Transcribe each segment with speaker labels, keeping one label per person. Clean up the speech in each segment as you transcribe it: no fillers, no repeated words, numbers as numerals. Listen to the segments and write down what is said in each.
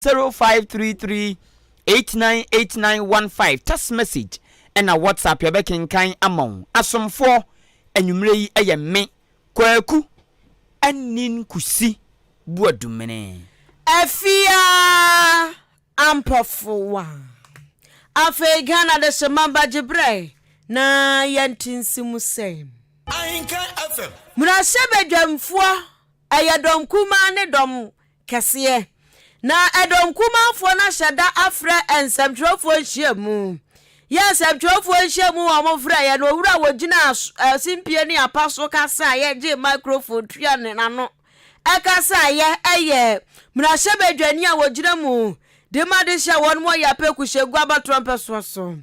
Speaker 1: 0533898915 text message and a WhatsApp ya bekenkan amon asomfo enwumre yi eye me kwaku anin kusi buadumene
Speaker 2: afia ampofowa Ghana de semamba jibre na yantinsimu sei
Speaker 3: Ahenkan FM
Speaker 2: muna sebedwamfo ayadom kuma ne dom kese na edom kuma fo na hyeda afre ensamtwofo hyiamu yes amtwofo hyiamu amofra ya no wura wogina simpie ne apaso kasa ye je microphone tua ne nano akasa ye eye muna sebedwani a wogina mu de madisha won mo ya peku shegwa ba trumpet so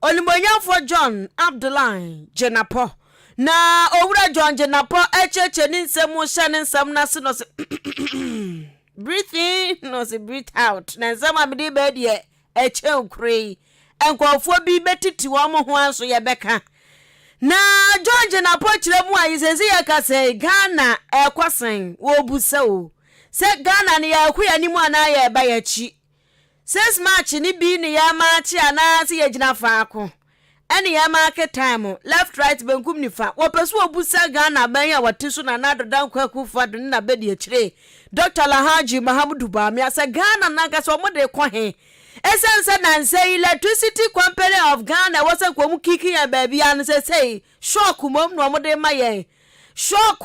Speaker 2: Olimbonyafo John Abdullahi Jenapo na owura John Jenapo echeche ni nsemu hye ne nsem na se no se breathe in no se breathe out na nsem amede be de eche okure enkofo bi betiti wo mo ho anso ye beka na John Jenapo kire mu ayisezi ye ka se Ghana ekwasen wo busa o se Ghana ne ya akuya ni mu ana ye ba ya chi 6 March ni bi ni ya machi ana si yegina faako ene ya market time left right benkum ni fa wo pesu obusa Ghana ban ya watiso na nadodan kwaku fadu na bedi akire Dr. Lahaji Mahamudu Bami asa Ghana na ga so mo de ko he esense na nse electricity company of Ghana wasa kwa mu kiki ya baby an say shock mom no mo de maye shock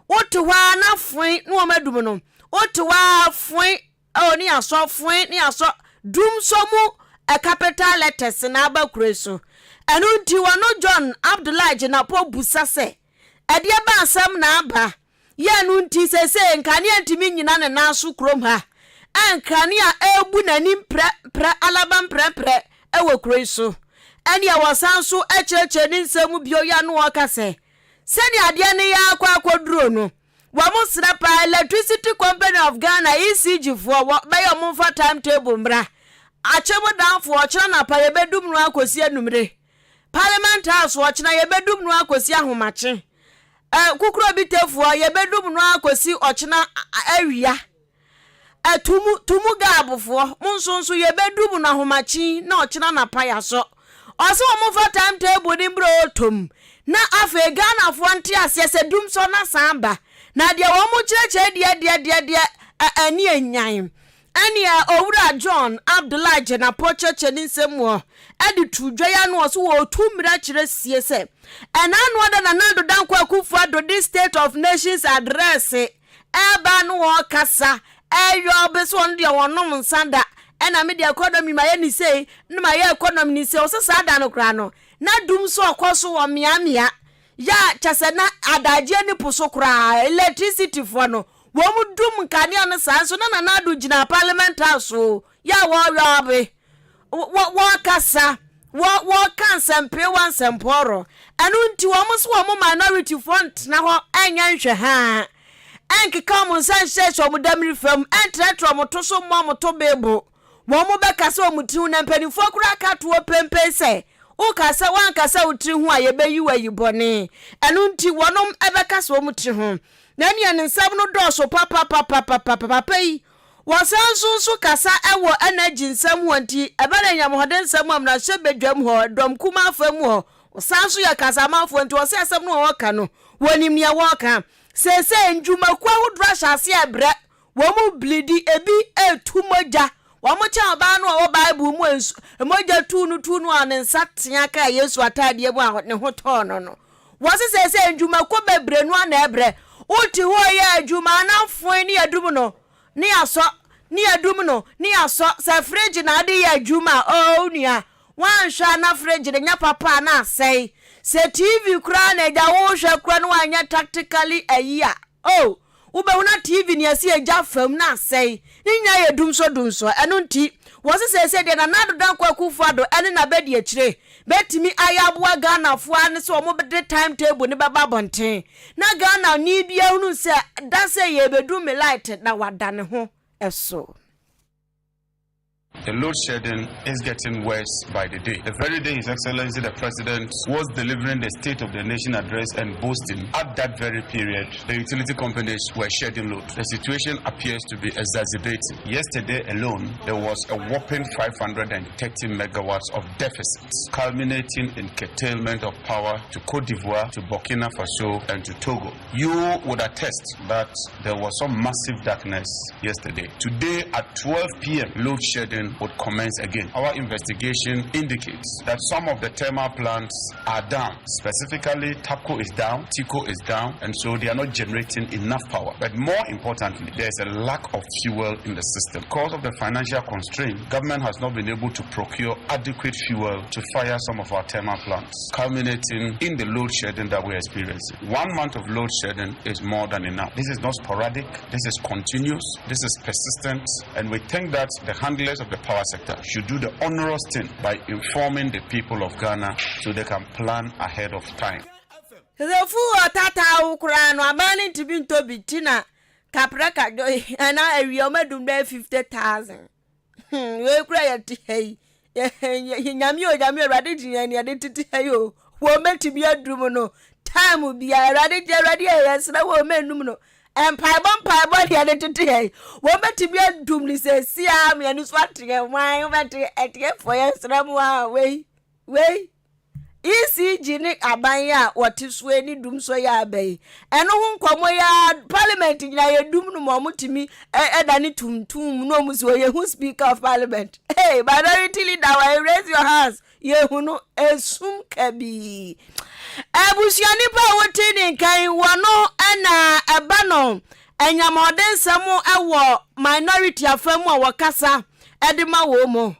Speaker 2: wotowa na fun no madum no wotowa fun o ni aso fun ni aso dum somu a capital letters na abakreso enu nti wono John Abdullahi Jenapo busa se ade ba asam na aba ye enu nti se nkane antimi nyina ne naso krom ha ankane a ebu nanim pre alabam pre ewo kreso ene ya wasanso echeche ni nsemu bio ya no okase se ni ade ne ya akwaduro no wamusra pa electricity company of Ghana ECG for bayo monfa timetable mra achebo dan for ochira na pa yebedum no akosi anumre parliament house ochira yebedum no akosi ahomache kukuro bitefo yebedum no akosi ochina awia tumu gabofo monsonso yebedum no ahomache na ochina na pa yaso oso monfa timetable ni bro tom na afa Ghana fo nte asese dum so na samba na dia wo mu kireche dia ani anyan ani owura John Abdullahi Jenapo cheche ni nsemu edi tudwa no so wo tumira kire sie se ena no da na nado dan kwa kufu ado this state of nations address eba no wo kasa eyo beso ndia wonom nsanda ena media economy maye ni sei na maye economy ni sei o se sada no kra no na dum so okoso wo miamia ya chasena adaje ni pusokura electricity for no wo mu dum kane an sanso na nado gina parliament house ya wo be wo kasa wo kansempe wansemporo anu nti wo mu so wo minority front na ho anya nhwe ha enke come san shesho mu damri fam entretro mo to so mo to bebo wo mu be kasa wo mutiu na mpanifo kura katowo pempe se o kasa wan kasa utri hu ayebeyi wayibone enu nti wonom ebekasa omutri hu na ne nsam no doso papa yi wasanso kasa ewo energy nsam wanti ebele nyamhode nsam amna hyebedwam ho dom kuma afam ho wasanso ya kasa mafo nti wose asam no woka no wonim ne woka sese njuma kwa hudra hyase ebre wo mu blidi ebi etumoja wamocha ba no wo bible mu ensu emoja tunu anensa tia ka Yesu atade mu a ne hoto no wose sese njuma ko bebre no na ebre uti ho ya adwuma na fon ni adum no ni aso ni adum no ni aso sa fridge na ade ya adwuma o nua wan hwa na fridge nya papa na sei se TV kura na eja wo hwa kura no anya tactically ayia oh ubehuna TV ni asi eja fam na sei nya ye dumso eno nti wose sese de na nado dan kwa kufuado ene na bedi akire betimi ayaboa Ghana fo ane se omo bede timetable ne baba bonten na Ghana ni bia hunu se da se ye bedu me light na wada ne ho eso
Speaker 4: The load shedding is getting worse by the day. The very day His Excellency the President was delivering the State of the Nation address and boasting, at that very period, the utility companies were shedding load. The situation appears to be exacerbating. Yesterday alone, there was a whopping 530 megawatts of deficits, culminating in curtailment of power to Cote d'Ivoire, to Burkina Faso, and to Togo. You would attest that there was some massive darkness yesterday. Today at 12 p.m., load shedding would commence again. Our investigation indicates that some of the thermal plants are down. Specifically, TAPCO is down, TICO is down, and so they are not generating enough power. But more importantly, there is a lack of fuel in the system. Because of the financial constraint, government has not been able to procure adequate fuel to fire some of our thermal plants, culminating in the load shedding that we're experiencing. 1 month of load shedding is more than enough. This is not sporadic, this is continuous, this is persistent, and we think that the handlers of the power sector should do the onerous thing by informing the people of Ghana so they can plan ahead of time.
Speaker 2: The fool tata ukra no abani to be to be tina kapraka joy and I remember 50,000. We cry at hey. Yamio radity and identity yo. Woman to be a drumono. Time will be a radity ready as no woman numino. And pie the identity hey. Woman to be a doomly says, see, I'm and is watching a wine at get for yes, way. Isi jini abanya watiswe ni dumso ya bay. Eno kwa ya parliament na ye dum no momutimi edani tumtum no muso ye who speaker of parliament. Hey, minority leader, raise your hands. Ye hunu esum kabi. Ebusiani pa wotini kan wano ana abano enyamoden samu ewo minority afamu awakasa edima wo mo.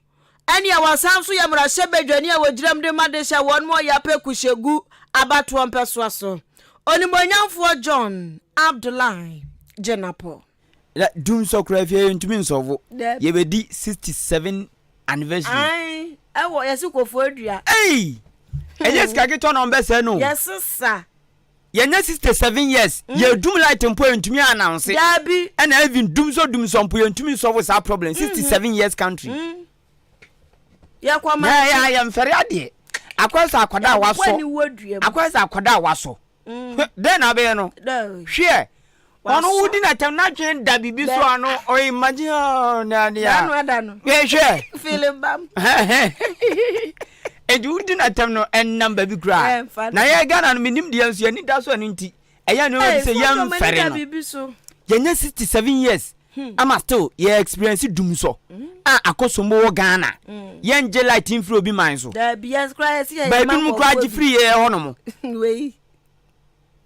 Speaker 2: Any our Samsu Yamra Sebedania would dream the Madesha one more yape kushegu about 1 persuaso. Only Moyan for John Abdullah Jenapo.
Speaker 1: That doom so crave into means of ye be 67 anniversary.
Speaker 2: Aye, I was a for Dria.
Speaker 1: Hey, and yes, can get on best. No,
Speaker 2: yes, sir.
Speaker 1: Ye 67 years, ye doom light and point to me announce it.
Speaker 2: Yabi,
Speaker 1: and I've been doom some point to me solve our problem. 67 years country.
Speaker 2: Ya
Speaker 1: am very adi. Akwasa akwada waso. Akwasa akwada waso. Then abe no. Share. Ono wudi na tem na twen da bibi so ano o imagine na dia.
Speaker 2: Dano.
Speaker 1: Yeah, share.
Speaker 2: Feeling bam.
Speaker 1: E wudi na tem no en number bi kra. Na ye Ghana no minim dia so ani da so ani nti. Eya no be say yam fere no. Ye 67 years. Ama still ye experience dum so. Akosombo Ghana. Ye nje light infro bi man so.
Speaker 2: Da bias cry see.
Speaker 1: Ba bi mu cry free ye hono mo.
Speaker 2: We.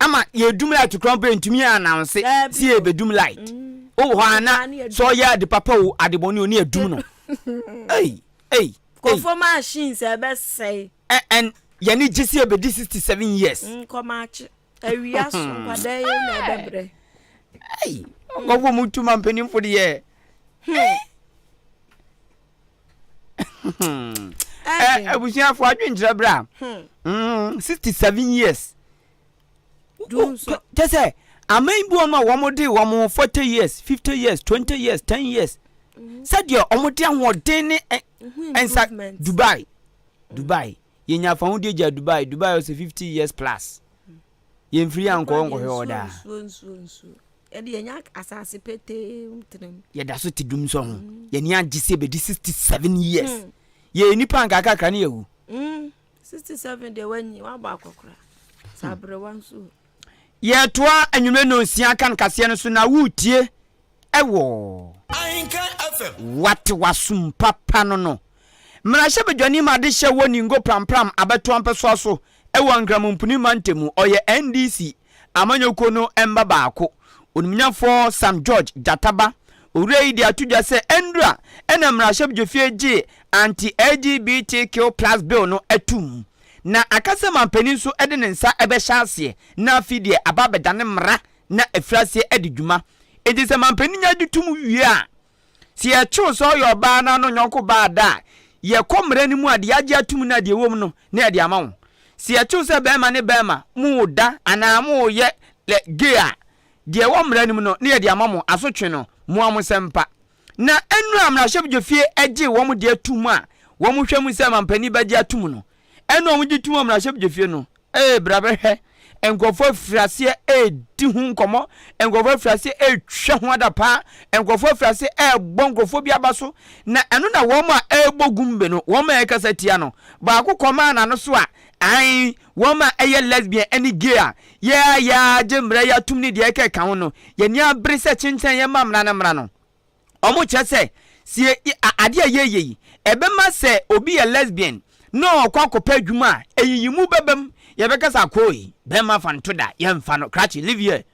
Speaker 1: Ama ye dum light to crumble ntumi announce see ye be dum light. Oh hana so ye de papa wo adeboni oni adum no. Hey.
Speaker 2: Ko for machines e be say.
Speaker 1: And ye ni gisi e be 67 years.
Speaker 2: Come match. Awia so kwada ye na bebre.
Speaker 1: Hey. Go for mutu mampeni for the year. I was here for a drink, Bra. 67 years. Just say, I may be on my 1 more day, 1 more 40 years, 50 years, 20 years, 10 years. Said your Omotian what day and said Dubai. You never found Dubai. Dubai was 50 years plus. You free and go order. Yeah, that's what to do song. Ye nyan gise be 67 years. Ye nipa nkaka kan yewu.
Speaker 2: 67 de when you aba kokra. Sabre wansu.
Speaker 1: Ye toa anwume no nsia kan kase no so na wutie ewo.
Speaker 3: Ahenkan FM.
Speaker 1: What wasum papa no. Mrahye bedwani ma de hye woni ngo prampram abeto ampeso so ewo ngramumpuni mantemu oye NDC amanyoko no emba baako. Onumnyafo Sam George Jataba urei dia tudwa se endra ena mrahye bedwofie gi anti-LGBTQ+ bill no atum na akase mampani so ede ne nsa ebe hyase na afidie ababedane mra na efrase edidwuma edi se mampani nya dutum wie a si e chu so yo ba na no nyonko ba da ye komra ni mu ade age atum na de wom no na ade ama wo si e chu se be ma ne be ma mu da ana mu ye le gea de wo mra ni mu no na ade ama mo asotwe no mu amusempa na enu amrahye bidwofie eje wo mu de atum a wo mu hwemu se mampani baje atum no enu wo mu de tum amrahye bidwofie no brabehwe enkofo frase di hu nkomo enkofo frase twa ho adapa enkofo frase bonkofo bi abaso na enu na wo ma bogumbe no wo ma ekasa tia no ba akokoma na no so a ai wo ma lesbian any gay a ya jemra ya tumni de eke kan ho no ye ni abrese chinchen ye mamra na mra no omo chese sie ade ayeye ebe ma se obi ye lesbian no kwa kopa adwuma eyiyimu bebem ye be kasa koi be ma fanto da ye mfa no krachi live here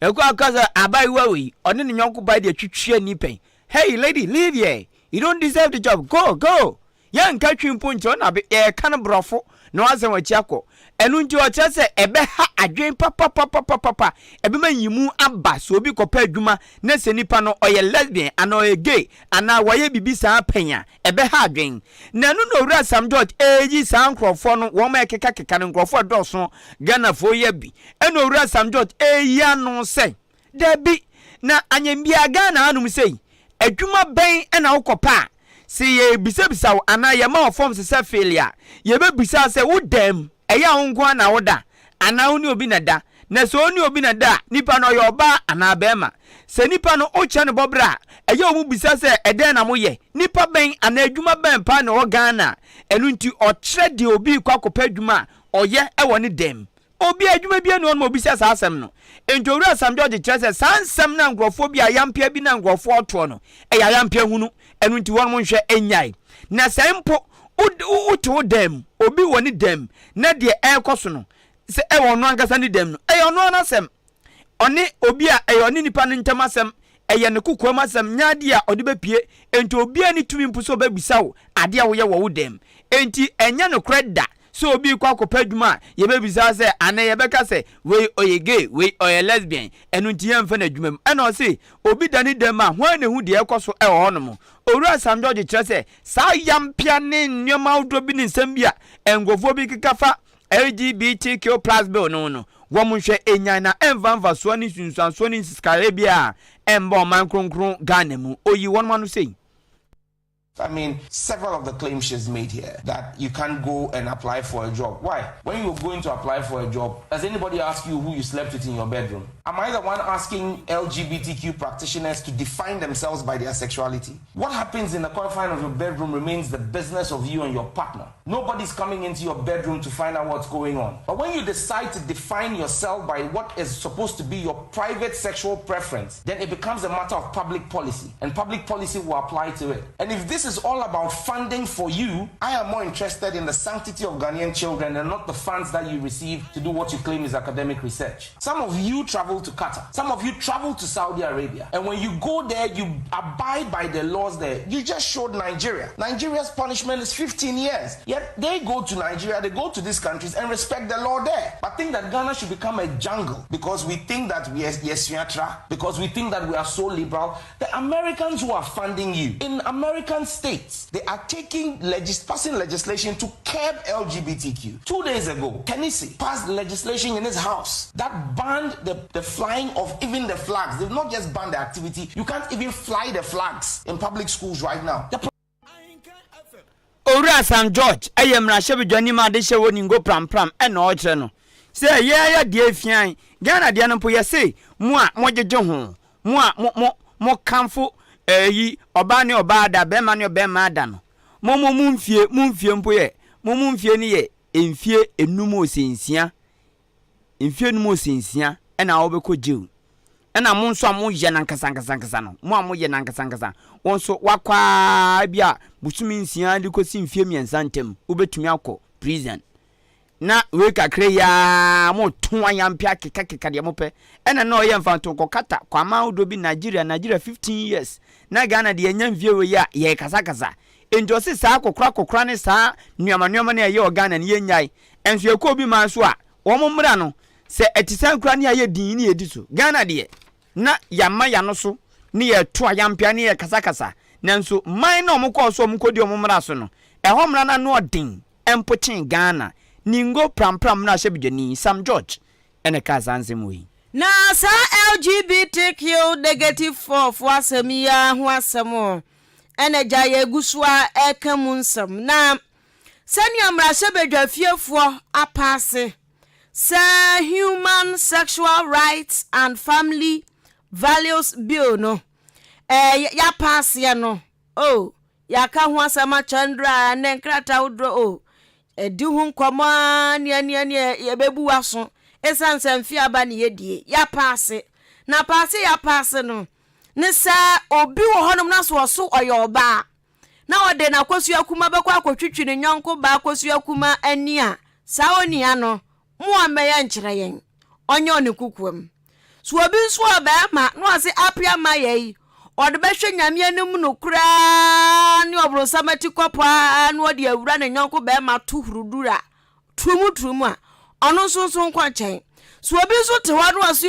Speaker 1: e kwa kasa abai wawi one ne nyonko bai de twitwe ni pen hey lady live here you don't deserve the job go ye nka twimpo nche na be e kan brofo no asen wachi akọ enu nti o chese ebe ha adwen papa ebe ma yimu aba so obi kopa adwuma na se nipa no oye lesbian ana oye gay ana waye bibisa penya ebe ha adwen na nu no wura Sam George eji san krofo no wo ma keka no krofo doso Ghana fo ye bi eno wura Sam George eya no se debi na anyambia Ghana anum sei adwuma ben na wokopa si ye bisa ana ye ma form se failure ye be bisa se wo dem eya honko na woda ana oni obi na da na so oni obi na da nipa no yoba ana bema se nipa no o che no bobra eya omu bisa se eden na moye nipa ben ana adwuma ben pa na o Ghana enu nti o kire de obi kwa kopa adwuma oye ewo ni dem obi adwuma bi enu on mo bisa sa asem no entowura Sam George kire se sansem na ngrofo bi ayampia bi na ngrofo oto no eya ayampia hunu enu nti won mo nhwe enyai na sempo utu dem obi woni dem na de ekoso no se e won no ankasa ni dem no e ono anasem oni obi a e oni nipa no ntamasem e ye ne kokoamasem nyaade a odi bepie enti obi ani tumi mpuso babisa wo ade a wo ye wo dem enti enya no kreda so obi kwa kopa adwuma ye bebisa se ana ye beka se we oye gay we oye lesbian enu nti ye mfa na adwuma mu ena o se obi dani dem a hwan ne hu de ekoso e ho no mo owura Sam George kire se sa yampia ne nyoma odo bi ne nsem bia engofo bi kikafa LGBTQ+ bill no wo mo hwe enya na envanva so ni sunsuan so ni skare bia embo man kronkron Ghana mu oyi won manu sei.
Speaker 3: I mean, several of the claims she's made here that you can't go and apply for a job. Why? When you're going to apply for a job, does anybody ask you who you slept with in your bedroom? Am I the one asking LGBTQ practitioners to define themselves by their sexuality? What happens in the confine of your bedroom remains the business of you and your partner. Nobody's coming into your bedroom to find out what's going on. But when you decide to define yourself by what is supposed to be your private sexual preference, then it becomes a matter of public policy, and public policy will apply to it. And if this is all about funding for you, I am more interested in the sanctity of Ghanaian children and not the funds that you receive to do what you claim is academic research. Some of you travel to Qatar. Some of you travel to Saudi Arabia. And when you go there, you abide by the laws there. You just showed Nigeria. Nigeria's punishment is 15 years. Yet they go to Nigeria, they go to these countries and respect the law there. But think that Ghana should become a jungle because we think that we are Yesuyatra, because we think that we are so liberal. The Americans who are funding you, in American states, they are passing legislation to curb LGBTQ. 2 days ago, Tennessee passed legislation in its house that banned the flying of even the flags. They've not just banned the activity, you can't even fly the flags in public schools right now.
Speaker 1: Owura Sam George ayemra shebedwani ma de hyewo ningo pram e na o kire no se ye de afian Ghana de no po ye se mu a mojeje ho mu a mo kanfo yi oba ne oba da be ma ne oba ma da no mo mfie mpo ye mo mfie ni ye emfie enum osensia emfie enum osensia e na wo be ko jew e na mo nso amo ye na nkasa no mo amo ye na nkasa wonso wakwa bia busumi nsia de kosi mfie miensa ntem obetumi akọ prison na we kakre ya mo ton ayampia keka de mo pe ena na oye mfanto kokata kwa ma odo bi Nigeria 15 years na Ghana de enya mfie we ya ye kasa ento se sa kokra ne sa nuama ne ye o Ghana ne yenyai enso ekọ bi man so a wo mo mra no se etisan kra ne aye din ne ediso Ghana de na yama ya no so ne ye to ayampia ne ye kasa nanso man na omukọ so omukodi omumra so no ehomra na no odin empochen Ghana ningo pram na shebedwani Sam George ene ka zanzem wi
Speaker 2: na sa LGBTQ negative for asem ya ho asem ene gya ye gusua ekamunsam na sani amrashe bedwafiefo apase sa Human Sexual Rights and Family Values Bill no ya pass ya no ya ka ho asama chandra ne nkrata udro edi hu nkoma ne ye bebu aso esansan fi aba ne yedie ya pass na pass ya pass no ne sa obi wo honom na so oyoba na ode na kwasu akuma bekwa akotwitwi ne nyonko ba kwasu akuma ani a sa oni ano mu ameya nkyere yen onye oni kukwam so obi nso obema no ase apia maye ode behwe nyame anim no kura ne obro samati kopa na ode awura ne nyonko be ma to hurudura tumu a ono so nkwa chen so obi nso te ho no ase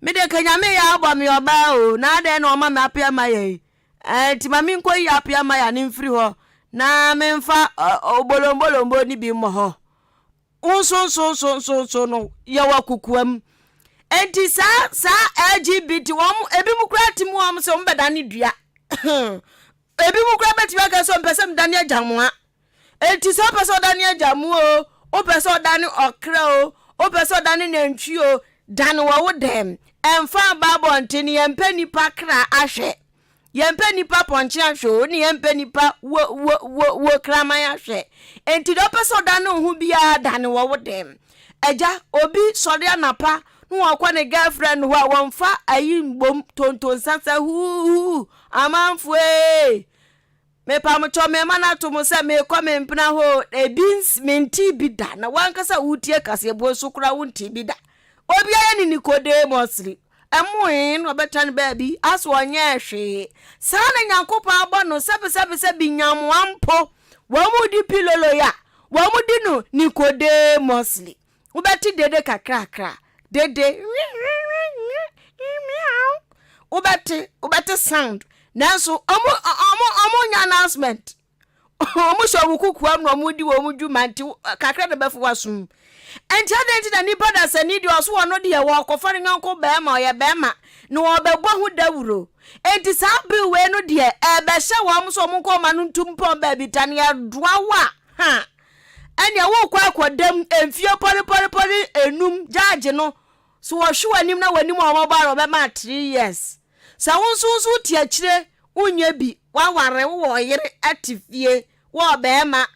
Speaker 2: me de kanyame ya agba me oba na ade na oma me apia maye ti mami nko yi apia maya ni mfiri ho na me mfa obolombolombo ni bi mo ho so no ya wakukuam enti sa LGBT wom ebi mu kura ti mu wom se mbeda ni dua ebi mu kura beti wa ka so mpese mdani ajamu enti so pese dani ajamu o pese dani okra o pese dani nantwi dan wo dem emfa babo ntini yempa nipa kra ahwe yempa nipa ponche ahwe ni yempa nipa wo kraman ahwe enti do pese dan hu bia dan wo dem eja obi sori anapa no akwa ne girlfriend ho a wonfa ayi mbom tonton sasa hu amanfo me pa mo cho me mana to mo se me kwa me mpna ho ebins menti bi da na wankasa wutie Kasiebo so kura wunti bi da obi aye ni Nicodemusri emuhin obetan baby aso onye hwe sana nyankopa abo no sebe bi nyam ampo wamudi pilolo ya wamudi no Nicodemusri ubeti dede kakrakra dede ubeti sound nanso omo nya announcement omo so wukuku am no omudi womudu manti kakra de befo wasum enti adenti na nipa da sani di oso wono de ye wo kofare nyanko be ma oye be ma no obegbo hu dawuro enti sa bi we no de ebe hye wo so mo ko ma no ntumpon ba bi tane ya doawa ha anya wo kwa akodam emfie pori enum judge no so wo hwe wanim na wanim o mobaro be ma 3 years sa wonsunsu ti akire unya bi waware wo yere atifie wo be ma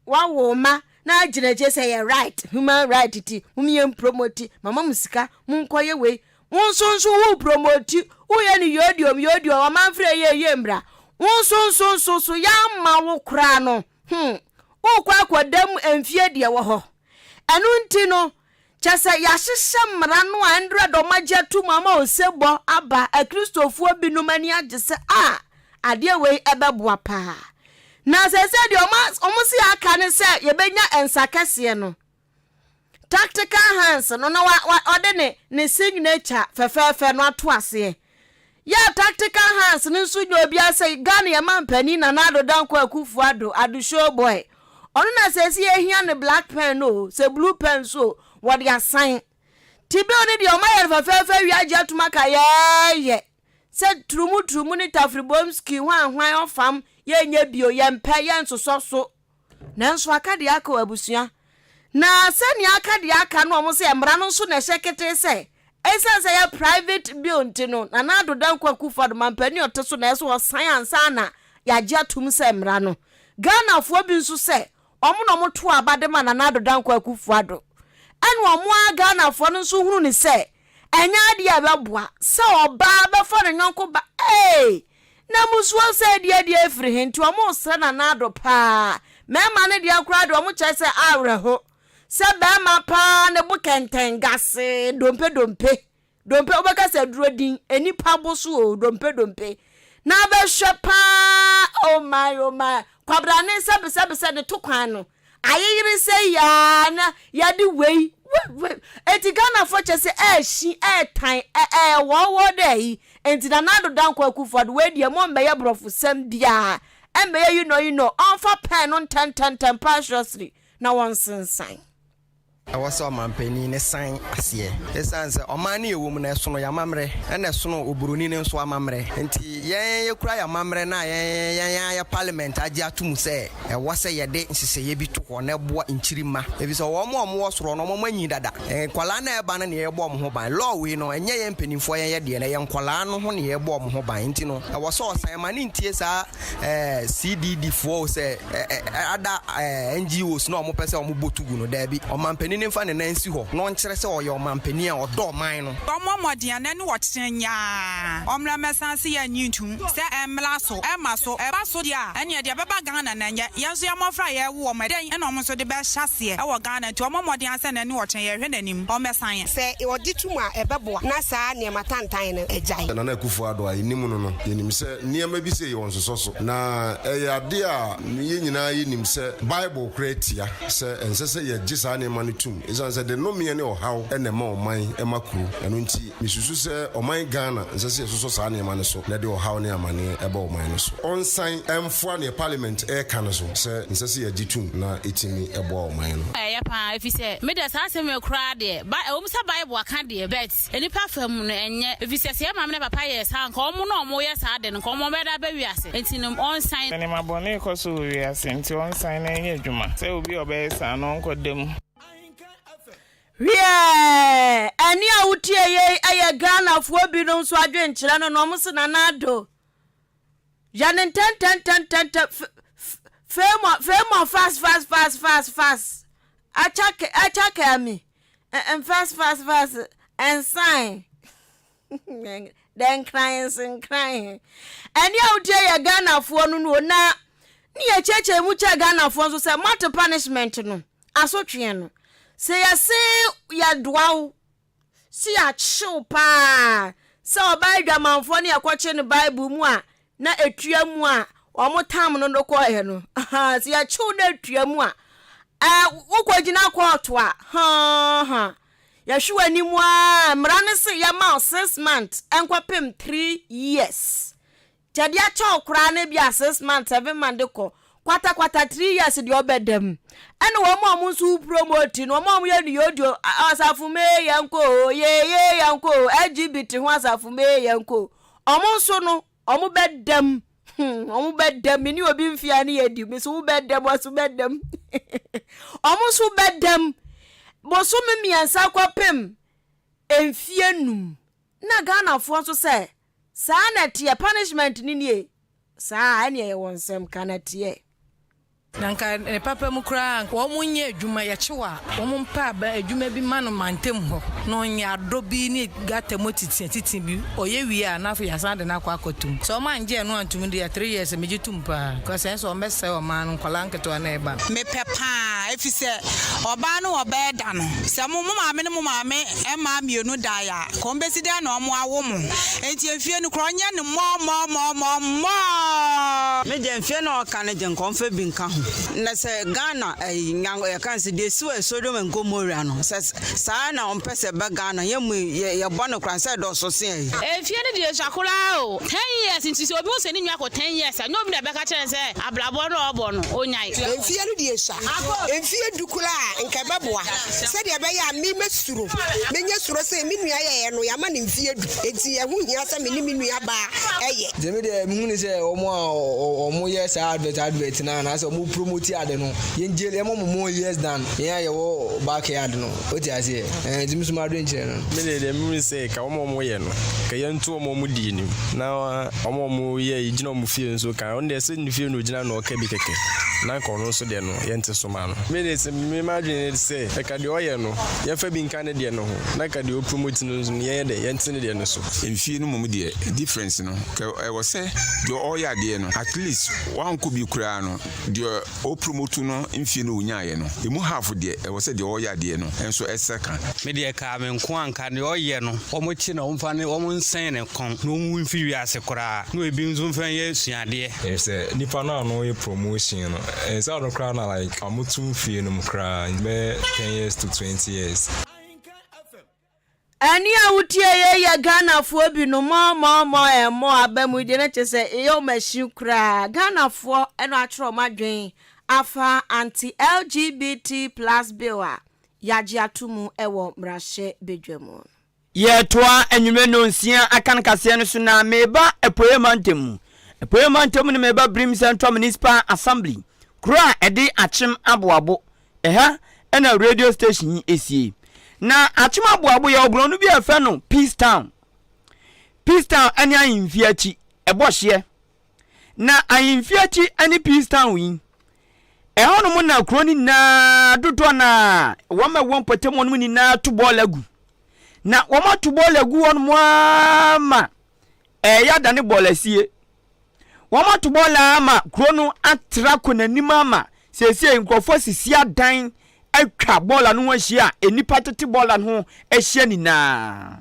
Speaker 2: wo ma na aginaje say you right human right ti mumye promote mama musika munkoye we wonsunsu wo promote wo ye ni yodio wa manfre ye mbra wonsunsu ya ma wo kra no wo kwa akodam emfie de wo ho enu nti no chese ya hyehyɛ mra no 100 magya tu mama osebo aba akristofuo binum ani agese ade we ebeboa pa na sese de omusi aka ne se yebenya ensakese no tactical hands no na ode ne signature fefefe no ato ase ya tactical hands ne nso nyo bia se Ghana ya mampani na nado danko akufu ado show boy ono na sese ehia ne black pen no se blue pen so what they assign tibe oni de omayer fefefe wi agya tumaka ye se trumu ni tafribomski hwan ofam ye nya bio ye mpa ye nsoso nanso akade aka abusua na sani akade aka no omo se emra no nso na hye se esense ya private bill ntino na nado dankwa kufado mampani oteso na eso science ana ya agya tum se emra no Ghana fo bi nso se omo no moto abade ma na nado dankwa kufado anu omo Ghana fo no nso hunu ni se enya ade abeboa se oba befo ne nyonko ba na musuo se de efiri hinti omo sra na nado pa mema ne de akura de omo che se awreho se ba ma pa ne bukenten gase dompe obeka se duro din enipa boso o dompe na be hwe pa oh my kwabra ne se de to kwan no ayiri se ya na ya di wei eti Ghana for che se shi tan wo dey enti na nado danko akufo de we die mo mbe ye brofu sam bia embe ye you know onfa pen on 10 partially na one sensan
Speaker 5: I was on my penny in a sign as ye. The sons of Omani woman as soon as mamre and as soon as Ubruni and Swamamre. And you cry a mamre na ya parliament. I jatum say, I was a day and say ye be to one boy in Chirima. If it's a warm was run on when you dada. And Qualana banan ye bomb by law we know and ye penny for ye dear and young Qualano when ye bomb by intino. I was so Simon in TSA CDD4 say other NGOs no more person who boot to go Debbie or man penny fan and Nancy Hawk, non chess or your man penny or door mine.
Speaker 6: Modian and watching ya. Omla Messansi and you too. Say Mlasso, Emaso, Ebasodia, and yet Baba Ghana and yet Yasama Fryer woman and almost the best chassis. Our Ghana to a Modian and watching your hidden or Messiah. Say, or did you want a babu, Nasa near Matantine, a giant. And I Kufuado, I Nimuno, in him say, near maybe say you want to so. Na a dear, me in him say, Bible create ya, say, and say, just any money too. Is answered the no me any or how and the more mine, Emma crew, and unti, Mrs. say, or my Ghana, and say, so Sani Manaso, let you how near money about minus. On sign M4 near Parliament air canaso, say, and say, a G2, na eating me about mine.
Speaker 7: If you say, made us answer me a crowd there, but almost a Bible can't be a bet. Any perfume, and yet, if you say, I'm never payers, how come no more yes, I didn't come over that baby. And in on sign, and my bonnet cosu, we are sent to on sign any Juma. Say, will be your best and uncle them.
Speaker 2: Yeah, and ya utie ye aya Ghana for bidon so adwen kire no no mse nanado. Janen ten femo fast. Acha me. And fast and sign. Then crying. And ya utie ya Ghana for no na ni ya cheche mucha Ghana for so say matter punishment no. Asotwe no. Say ya say ya dwaw si ya chill pa say obaidwa manfo ne yakwache ne Bible mu a na etua mu a omotam no dokọ he no si ya chill na etua mu a ukogina court a ya hwe animu a mra ne se ya ma 6 months enkwapem 3 years jadi a cho kra ne bia 6 months 7 months dekọ kwata 3 years di obedem ene wo mo nsu promote no mo ye ni yodio asafume yanko ye yanko LGBT ho asafume yanko omo nso no omo bedem ni obi mfia ni yedi mi so bedem waso bedem omo nso bedem bo so me miansa kwapem emfie num na Ghana fo nso se sa na tie punishment ni nie sa ene ye wonsem kanatie
Speaker 8: nanka papa mu kra wo munye adwuma ya chewa wo mpa ba adwuma bi ma no mantem ho no nya dobi ni gata motiti bi oye wi a na fo ya sande na kwa akotum so man je no antum de 3 years meji tumpa ko se so mese o man kwala nketo na eba
Speaker 6: me pepa efise oba no oba da no se mo maame no maame e ma mienu da ya ko mbesi da na omo awo mo enti efie no kro nya ne mo me je efie no ka ne je nkonfa bi nka ho na se Ghana nyango ya kan se de suwe Sodom and Gomorrah no sa na on pese ba Ghana ye bono kran se do so se
Speaker 7: efie ne de shakola o 10 years nti se obi o se ni nwa ko 10 years no obi da be ka chere se ablabo no obo no onyai
Speaker 9: efie no de sha efie dukula nka beboa se de be ya mi mesuro menye suro se mi nua ye no ya ma ne efie du enti ye hu hia se me ni mi nua ba eye
Speaker 5: je me de mi hu ni se omo ye sa advert na se omo promote ade no yenjele mo years than ye wo back yard no oti ase ntimi suma do nche no
Speaker 10: me de mi say ka omo ye no ka yentu omo di ni na omo ye igina omo fie nso ka on de se ni fie no gina no ka bi keke na ko no so de no yente suma no me de se me imagine say ka de oye no ye fa bi nka ne de no ho na ka de o promote no ye de yente ne de no so
Speaker 11: enfie no mum de difference no ka e wo se de oya de no at least wan ko bi kura no de o promote no enfie no unyaye no emu half de e wo se de oya de no enso eseka
Speaker 12: me de ka me nko anka de oye no omo chi na omfa ne omo nsen ne kon no mu mfi wi ase kura no ebi nzo mfa ye suade e se nipa no ye promotion no e se no kra na like amutu fie no kra me 10 years to 20 years
Speaker 2: ani awutie ye Ghana fo bi no mo abamu de na chese e yo mashi kra Ghana fo eno atro madwen afa anti LGBT+ bill a yaji atumu ewo mrashe bedwemu
Speaker 1: ye toa enwume no nsia akan kase no so na meba epoyemantemu ne meba Brim Central Municipal Assembly kura ede achim aboabo eha ena radio station esie na achim aboabo ye obro no bi afa no Peace Town anya ahimfiachi ebohye na ahimfiachi ani Peace Town wi ehono mo na kroni na dodo na wama won potemo no ni na to bolagu na wama to bolagu won mo ama ya dane bolasie wama to bola ama krono atra konanim ama sesie nkrofo sisia dan atwa bola no ahia enipa tete bola no ahia ni na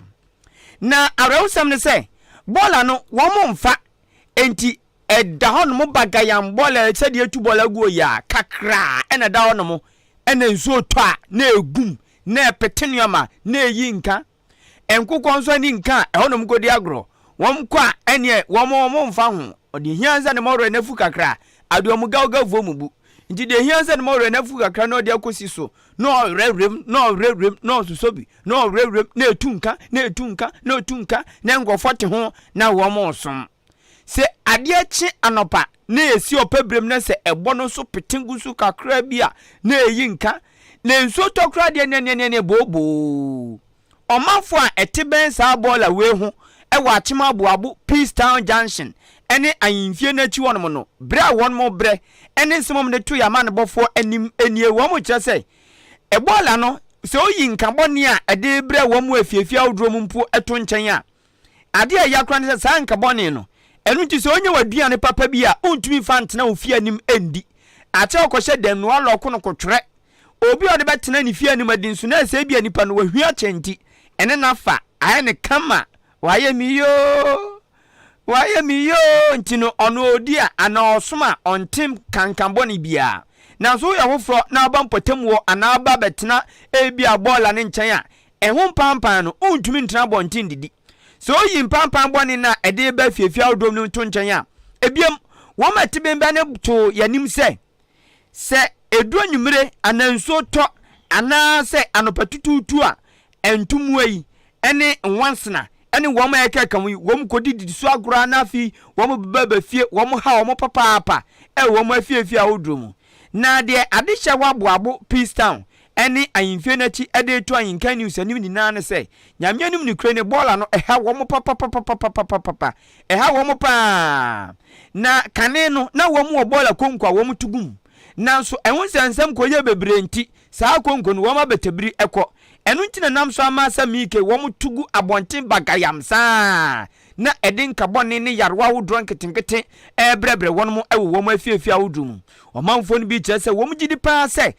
Speaker 1: arawsam ne se bola no womo mfa enti eda hono mo bagayam bola se de tu bola guo ya kakra ena da hono mo ena nso to a na egum na epetenuama na eyi nka enkukọ nso ni nka hono mo godi agro wom kwa ene womo mfa ho odi hianza ne moro na fu kakra aduom gawga vo mu nti de hianza ne moro na fu kakra na odi akosi so no rewrem no susobi no rewrem na etunka na ngofo ho na womo som se ade chi anopa na esi opebrem na se ebo no so petingu so kakra bia na eyi nka na nso tokra de ne bobo omafo a eteben sa bola we ho ewa achima aboabo Peace Town Junction ene ayimfie na chi wono no bra won mo bre ene nsomom ne to yama ne bofo anim enie wo mo kire se ebola no se oyi nka boni a ede bra wo mo afiefia odro mu mpo eto nchen a ade a yakra ne se sa nka boni no enu ti se onye waduane papa bi a ontumi fa ntena ofia nim endi ache okọhye dem no aloko no kotwere obi ode betena ni fia nim adinsu na se bia nipa no wahua chenti ene na fa aye ne kama waye miyo ntino ono odi a ana osoma ontim kankamboni bia na so ya hofro na aba mpotemwo ana aba betena ebia bola ne nchen a ehun pampan no ontumi ntena bontin didi so yi pampan boni na ede ba fiefia odom no to nchen a ebiem wo matibem ba ne to yanim se edu anwumre ananso to ana se anopatututu a entumwei ene nwansena ene wo ma eka kan wo m kodi so agora na fi wo m baba fie wo m ha wo m papa wo m afiefie a odrom na de adehya waboabo Peace Town ene ayimfie na chi ede to ayinkan news anim ni na ne se nyame anim ni kre ne bola no eha wo m papa eha wo m pa na kane no na wo m bola konkwa wo m tugum na so ehun sensem koye bebre nti saa konko no wo ma betebiri eko enu ntina nam so ama samike wo m tugu abonten bagayam saa na edin kabone ne yarwa wo dron ketinkete ebrebre won mo ewo wo m afiefia wodum omanfo no bi kire se wo m gidi pa se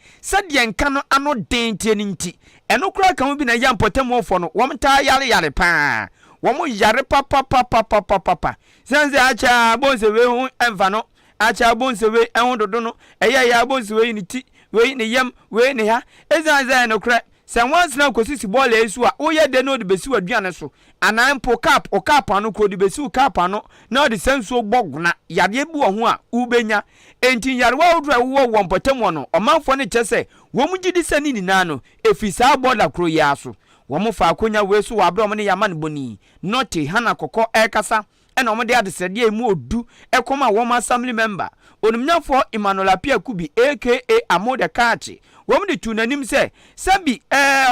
Speaker 1: de nka no ano dentie nti enu kura kan bi na ya mpotem ofo no wo m ta yare pa wo m yare papa sense acha bonse we hu enfa no acha bonse we ehun dodo no ya bonse we ni ti we ni yam we ni ha ezan no kura se once na kosisi bola esu a oye de no de besi waduane so anan po cap o cap anu ko de besi cap anu na de senso boguna yade bu ho a ubenya enti yarwa odra wo wompotem no omanfo ne kyese wo mu gidi sani ni nano efisa bola kro ya so wo mu fa akonya we so wa bra mo ne yama ne boni noti hana kokọ ekasa ena omo de adesede emu odu ekoma wo assembly member onumnyafo Emmanuel Apia Kubi aka Amode Kachi wo mu de tunanim se sabi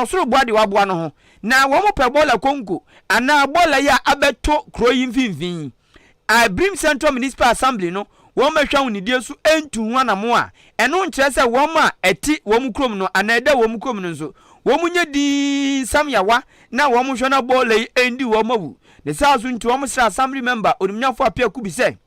Speaker 1: osoro boade waboa no ho na wo mu pe bola konko ana bola ya abeto kroyin finfin a Brim Central Municipal Assembly no wo mahwa unidie so entu ho anamo a eno nkire se wo ma eti wo mu krom no ana eda wo mu krom no so wo mu nyedi samyawa na wo mu hwa na bola yi endi wo mawu de sa so ntu wo mu sra assembly member onumnyafo Apia Kubi se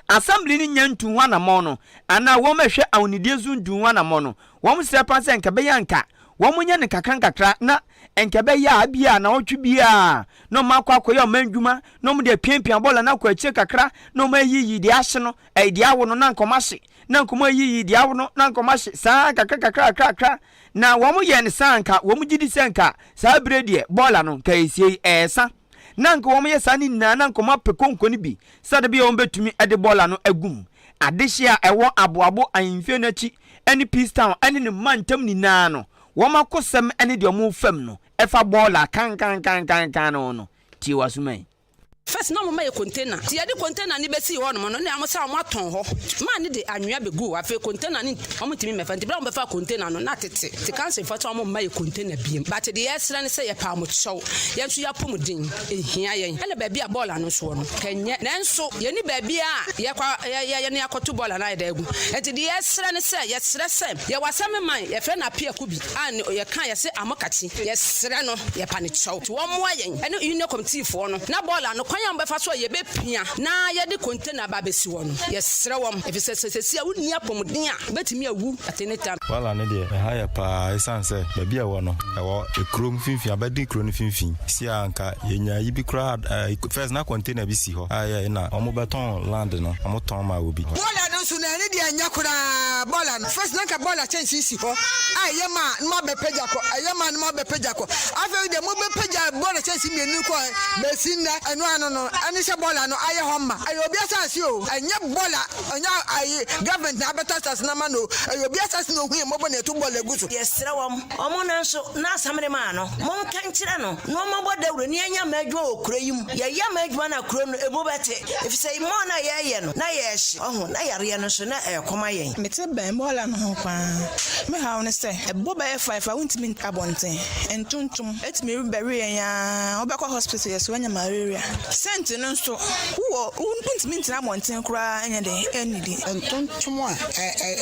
Speaker 1: assembly ni nyantu ho anamo no ana wo mahwe awunidie so ntu ho anamo no wo mu sra pa se nka yanka wo mu nya ne kakra na enkebe ya bia na otwe bia no makwakoye omandwuma no mu de piempia bola na kwa chie kakra no ma yiyi de ahye no de awo no na nkomahye na nkoma yiyi de awo no na nkomahye saa kakra na wo mu ye ne sanka wo mu gidi sanka saa brede bola no ka esie esa na nko wo mu ye sani na nkoma pekonko ni bi sade bia wo betumi ade bola no agum adehia ewo aboabo ayimfie na chi eni Peace Town eni ne mantam ni na no woma kosem ene de omo fam no efa bola kan no ti wasumai
Speaker 13: first no mama ye container ti yade container ni besi ho no ne amosa mo aton ho ma ne de anwea begu afi container ni omo timi mefa nti bra mo befa container no na tete ti cancel fa to omo mama ye container biem but the yesra ne say ye pa mo chow ye nso ya pomudin ehia yen ele ba bia ball no so no kenye nenso ye ni ba bia ye kwa ye ne akoto ball na ida egu enti the yesra ne say ye sre sem ye wasame man ye fe na pia kubi an ye kan ye se amokachi ye sre no ye pa ne chow ti wo mo ayen ene union committee fo no na ball no kwanya mba fa so ye be pia na ye de container ba besi wo no ye sre wom efisesesi a woni apomuden a betimi awu ateneta
Speaker 10: wala ne de ha ya pa esanse ba bia wo no e wo ekrom finfin abadi kro no finfin si anka yenya yi bi kra first na container bi si ho aye na omo beton land no omo ton ma obi
Speaker 9: bola no so na ne de anya kra bola no first na ka bola chance si ho aye ma be peja ko aye ma ma be peja ko afa de mo be peja bola chance mi enu ko mesin na anu no ani se bola no aye homma aye obi asase o anya bola anya aye government na abetas na ma no aye obi asase no hu mo bo na to bola guso
Speaker 2: yesra wom omo na nso na asamre ma no mon kan kire no no mo bo dawro ni anya madwo okura yim ye ya madwo na kuro no ebo bete efise mo na ye no na ye hye oho na yare no so na ekoma yen
Speaker 6: mete ben bola no ho pa me ha no se ebo ba 5 a wonti abonten entuntum etimi bere yen ya obekọ hospital yeso anya malaria sent no so wo wonti ntina abonten kura anya de enidi
Speaker 9: entuntum a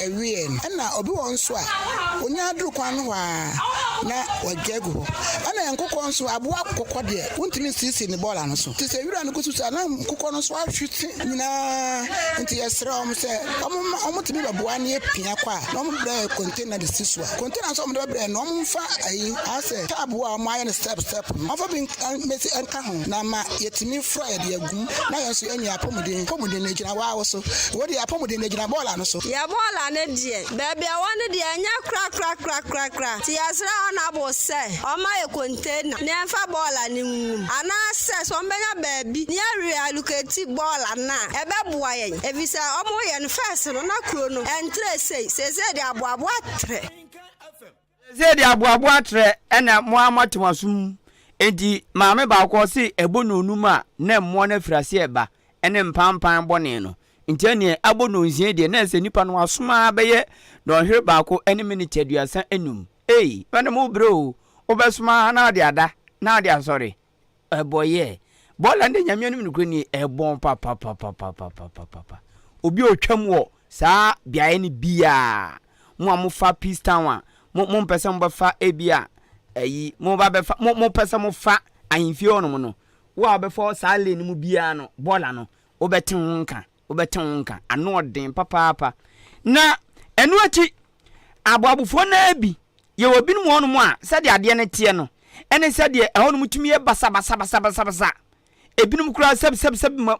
Speaker 9: ewie na obi won so a onya aduru kwa no wa na wagegu ana nkokọ nso aboa kokọ de wonti sisi ni bola no so ti se wira no kusu na nkokọ no so ahwiti nyina nti yesre om se om timi baboa ne pia kwa na om bra container de siswa container so om de bra no om fa ayi ase taboa om aye ne step no fa bin mesi enka ho na ma yetimi fry de agum na yeso anya apomuden na gina wa wo so wo de apomuden na gina bola no so
Speaker 2: ya bola ne die baby a won de anya kra ti yasra ona bo se o ma ye container ne fa bola ni ngum ana se so mbenya baby ni awe allocate bola na ebe boa yen evisa o mo ye no first no na kro no entre sei se de aboabo atre
Speaker 1: se de aboabo atre ena mo amatemasum enti maame ba ko se ebo no onuma na mo na firase eba ene mpampan bone no nti ene abo no nzie de na se nipa no asoma beye no hwe ba ko ene minute aduasa enum ene mo bro obesoma na de ada na de asori eboye bola nde nyame no mnukro ni ebon papa obi otwam wo saa biaye ni bia mo amofa peace town mo mpese mo befa ebia ayi mo ba befa mo pese mo fa ahimfie ono no wo abefa saa le ni mu bia no bola no obetin nka ano odin papa na enu achi aboabufo na bi ye obi no ono mo a se de ade ne tie no ene se de ehonu mutumi ye basa ebinum kura seb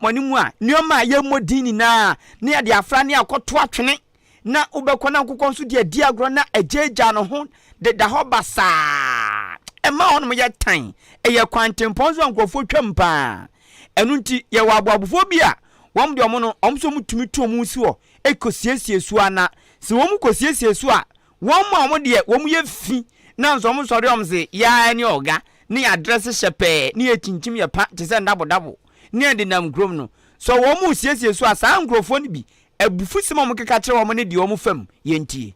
Speaker 1: manimu a nioma ye modini na ne ya de afra ne akoto atwene na ubekọ na nkokọ nso de adi agro na ajeja no ho de da ho basa ema ono ye tan eye kwantemponzo nkofo twampa enu nti ye wa aboabufo bi a wom de omo no omso mutumi to omu si wo ekosiesie su ana se wom kosiesie su a wom ma omo de wom ye fi na nso omo sori omse ya ni oga ni address shepe ni etinchim ye pa te se ndabo ni ade nam grom no so wo mu siesie so asa nkrofo ni bi abufu sima mo keka kire wo mo ne di wo mu fam ye ntie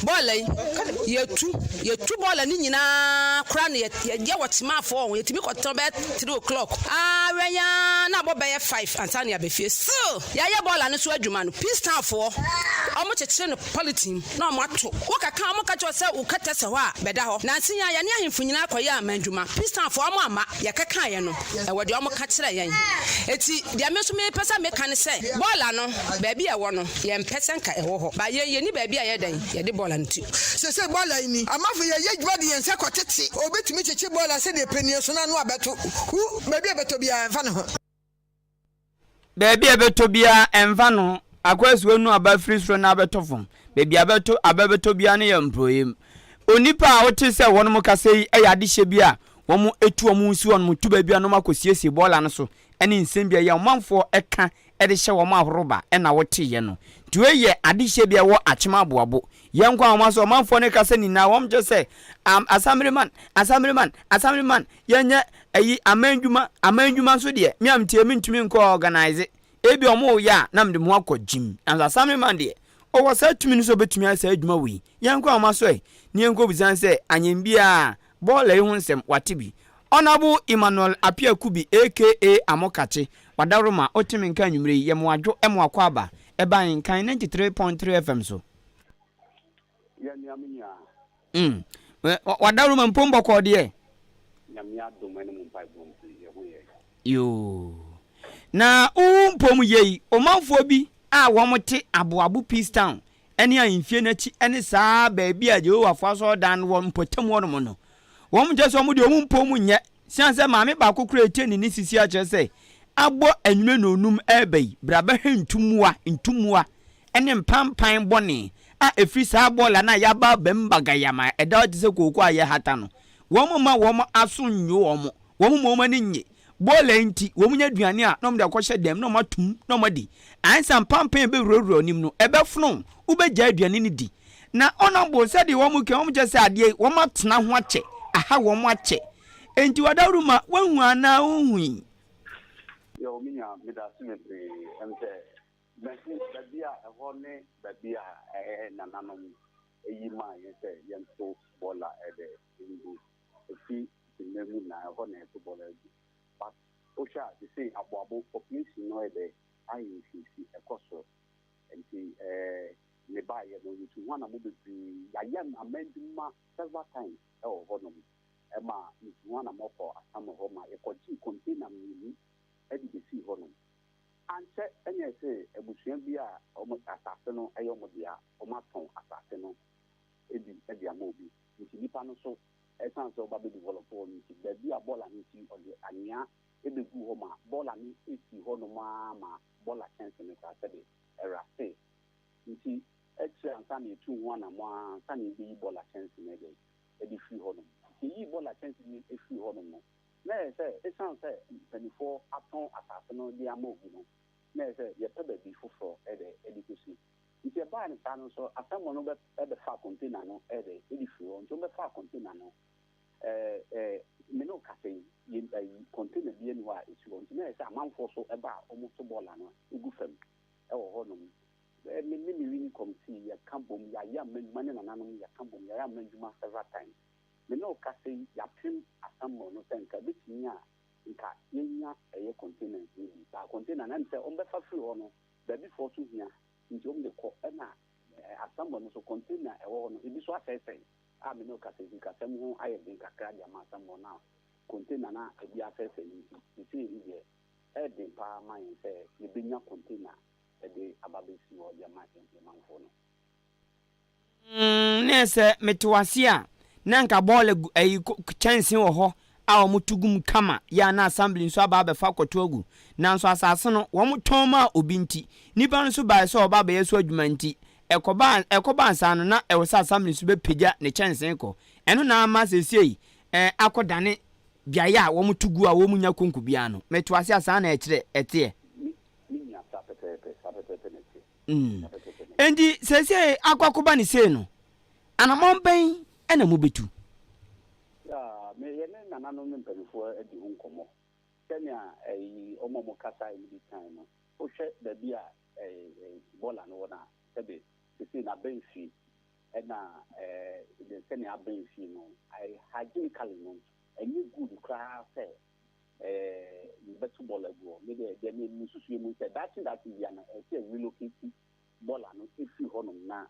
Speaker 13: bola yetu bola ni nyina kra na ye watima fo won yetimi koton be 3 o'clock wenya na bo be 5 antania be fie so ya bola no so adwuma no peace town fo omo chechire no politin na omo ato wo kaka omo ka cho se wo kata se ho a beda ho na nsinya ya ne ahemfu nyina akoya amandwuma peace town fo omo ama ye kaka ye no e wode omo ka kire yen eti dia me so me pesa me kan se bola no ba bia wo no ye mpesa nka e wo ho ba ye ni ba bia ye dan ye bola nti
Speaker 9: se bola ni amafu ye djuma de yense kwotete obetimi cheche bola se de penie so na no abeto baby abeto bia enfa no
Speaker 1: baby abeto bia enfa no akwasu enu aba free stro na abeto fom baby abeto bia ne yemproyem onipa a wote se wonmo kasei eyade hye bia womo etu omu nsi wonmo tu baby anom akosiesie bola no so ene nsem bia ya manfo eka de hye wo ma ahoroba na wote ye no duwe ye ade hye bia wo achema aboabo yenkwa awoma so manfo ne kasa ni na wom je say assemblyman yenye ayi amandwuma so de me amtie me ntumi nko organize ebi omo ya na mde mo akọ gym and assemblyman de o wo sa tumi no so betumi asa adwuma wi yenkwa awoma so ni enko bizan say anyembia ball hu nsem watebi Honorable Emmanuel Apia Kubi aka Amokachi wadaruma otimi nka nwumre yemo adwo emo akwaba eba nkan 93.3 FM so
Speaker 14: ya nyamnya
Speaker 1: wadaruma mpombo ko de
Speaker 14: nyamnya domene mu pai bom ye ho ye
Speaker 1: yo na mpom yei omanfo bi a womote aboabo Peace Town ene ahemfie nachi ene saa ba bia je o afo so dan wo mpotam wo no no wọ́n jẹ́ sọ mu de wọ́n mpom nyẹ sianse maame ba kokura etie ni sisi a kyerɛ sɛ abɔ anwume no onum ɛbɛyi brabe ntumua ɛne mpampan bɔne a efiri saa bɔla na yaba bembagayama ɛda ɔte sɛ koko ayɛ hata no wɔn ma wɔn aso nyo wɔn ma ni nye bɔla nti wɔn nya duane a na wɔn de akɔhyɛ dɛm na wɔn atum na wɔn adi ansa mpampan bɛ wurowuro onim no ɛbɛfono wobɛgya aduane ni di na ɔnabɔ sɛ de wɔn kɛ wɔn gye sɛ adeɛ wɔn atena ho akyɛ aha wo mo ache enti wadaruma wanhu ana ohui
Speaker 14: yo minya medasime be emse mesi babia eho ne babia nananom eyima yese yento bola ede indu efi nemu na eho na eto bola edi but osha they say aboabo population no ede ayinsi ekoso enti ne ba ye no you one am be yayam amendment several times honom ema one am for asamo ho ma ekoji container mi edi be see honom anche enye say ebusuan bi a omo asase no eyo dia omo ton asase no edi amobi nti nipa no so esan so ba be develop on nti ba bi a bola nti ode anya ebegu ho ma bola ni esi honom ma bola chance me ka sabe erase nti extra ansa na etu one am ansa na bi bola chance me dey edi free honom yi bola chance ni free honom no na say esan say 24 aton asase no dia amobi no na say ye pebe bi foforo edi kusi nti e ba ni sa no so asamo no be fa container no edi free on to be fa container no me no ka say ye container bi eni wa esi on na say amanfo so e ba omo so bola no egu fam e wo honom me win committee ya kambom ya mane nananom ya kambom ya manjuma several times me no ka say ya pim asamo no say nka betinya nka yenya eye container ni ba container na nse on be fa free ho no da bi for so hia nti on de ko na asamo no so container e wo no ebi so asese a me no ka say nka sam ho aye din kakra dia ma asamo na container na ebi asese ni ti ni de e din pa man say e benya container ede ababesi wo dia ma manfo no
Speaker 1: nese metwasia na nka ball chance wo ho a omutugum kama ya na assembly nso aba abefa kotogu na nso asase no wo muton ma obi nti nipa nso ba so oba ba yeso adwuma nti ekoba ansa no na ewo sa assembly nso be pagya ne chance ko eno na ama sesiei akodane biaya wo mutugu a wo munya konku bia no metwasia sa na ekire etie endi sese akwakuba ni se no anamomben ena mubetu
Speaker 14: ya me yene nanano mpemfo edi hunkomo kenya omomo kasa ibi time no o hwe da bia bola no na sebe sese na benfi ena the kenya benfi no I hygienically no any good cry say betu bola go me de me mususu mu say that is ya na say relocate bola no efi honom na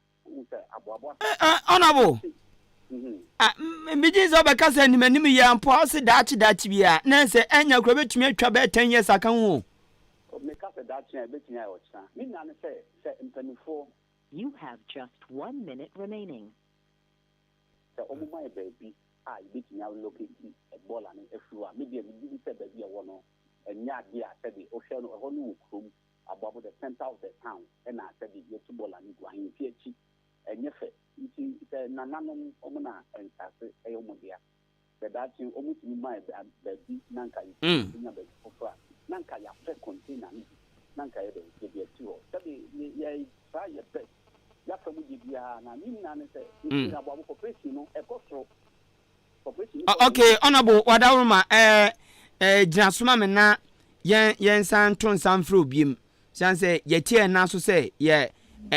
Speaker 14: say aboabo
Speaker 1: honorable mbiji zo be kasa ni manim ya mpo ose dachi bia na se enya kro betumi atwa be 10 years aka ho
Speaker 14: me kasa dachi e betumi ayo cha mi na ne say mpanifo
Speaker 15: you have just 1 minute remaining
Speaker 14: say omuma e baby betumi ayo locate bola no efi wa me dia mi say baby e wo no enya ade a say o hwe no ho no krom above the center of the town and I said the football and go in PhD and yefe nti nananom omuna ensase eyomodia but that thing almost in my baby nanka nya baby ofra nanka ya fe container nanka yɛ de bi ati hɔ sɛbi yɛ try your best yafa mu bia na ni na ne sɛ ni na bo corporation no ɛkɔ corporation
Speaker 1: okay honorable wadawroma gyina soma me na yɛn san to nsan fro biem san sɛ yɛtie na so sɛ yɛ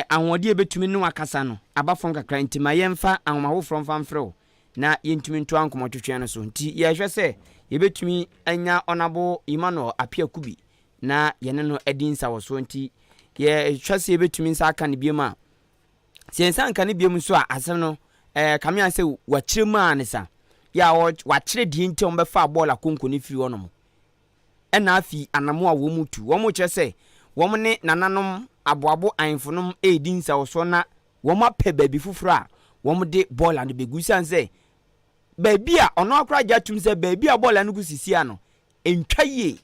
Speaker 1: ahode betumi no akasa no abafom kakra ntima yɛmfa ahomahwo from famfrɛ na yɛntumi nto ankomotwetwe no so nti yɛhwɛ sɛ yɛbetumi anya honorable Emmanuel Apia Kubi na yɛne no edi nsa wɔ so nti yɛhwɛ sɛ yɛbetumi nsa aka ne biem a sɛ nsa aka ne biem so a asɛm no kamea sɛ wakyerɛ mu a ne sa ya wakyerɛ die nti on bɛfa ball akonko ne firi wonom ɛna afi anamo a wo mutu wo mo kyerɛ sɛ wo mo ne nananom aboabo anfonom edi nsa wo so na wo ma pɛ baabi fufuro a wo mo de ball and begu san sɛ baabi a ɔno akora gyatum sɛ baabi a ball anu gusisi ano entwa yie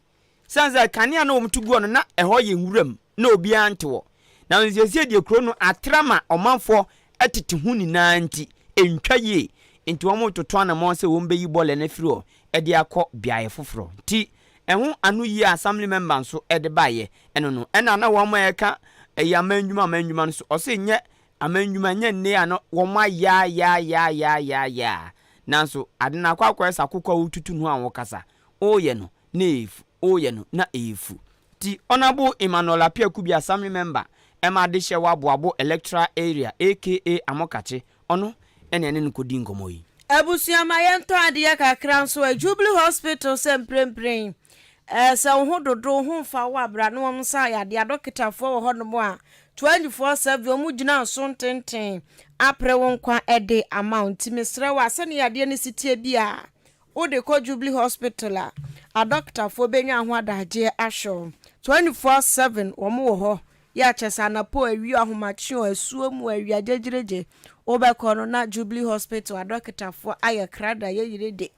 Speaker 1: san sɛ kanea na wo mutu gu ono na ɛhɔ yɛ nwuram na obi ante wo na nsesie de kro no atrama ɔmanfo ɛtete hu ni na nti entwa yie nti wo mo toto na mo sɛ wo mbeyi ball na firi e de akɔ biaye foforo nti ɛho anu yi assembly member nso ɛde baayɛ ɛno no ɛna na wo mo ɛka amanwuma nso ɔsɛ nyɛ amanwuma nyɛ ne ano wo ma ya nanso ade na akɔ sakokɔ wo tutu no an wo kasa oyɛ no na efu oyɛ no na efu ti honorable Emmanuel Apia Kubi assembly member ɛma de hye wa boabo electoral area aka Amokache ɔno ene ne nkodi nkomo yi
Speaker 2: abusuama yento ade kakra nso a Jubilee Hospital semprempren sɛ wo ho dodo ho mfa wo abra no wom sa ya de adokitafo wo ho no mo a 24/7 omu gyina so ntenten apre wo nkwa ede amount misre wa sɛ ne yade ne sitie bia wo de ko Jubilee Hospital a adokitafo benya ho adagye ahwo 24/7 wo mo wo ho ya chesa na po awi ahomachi o asuo mu awi agyegireje obekọ no na Jubilee Hospital adokitafo aye krada ye yirede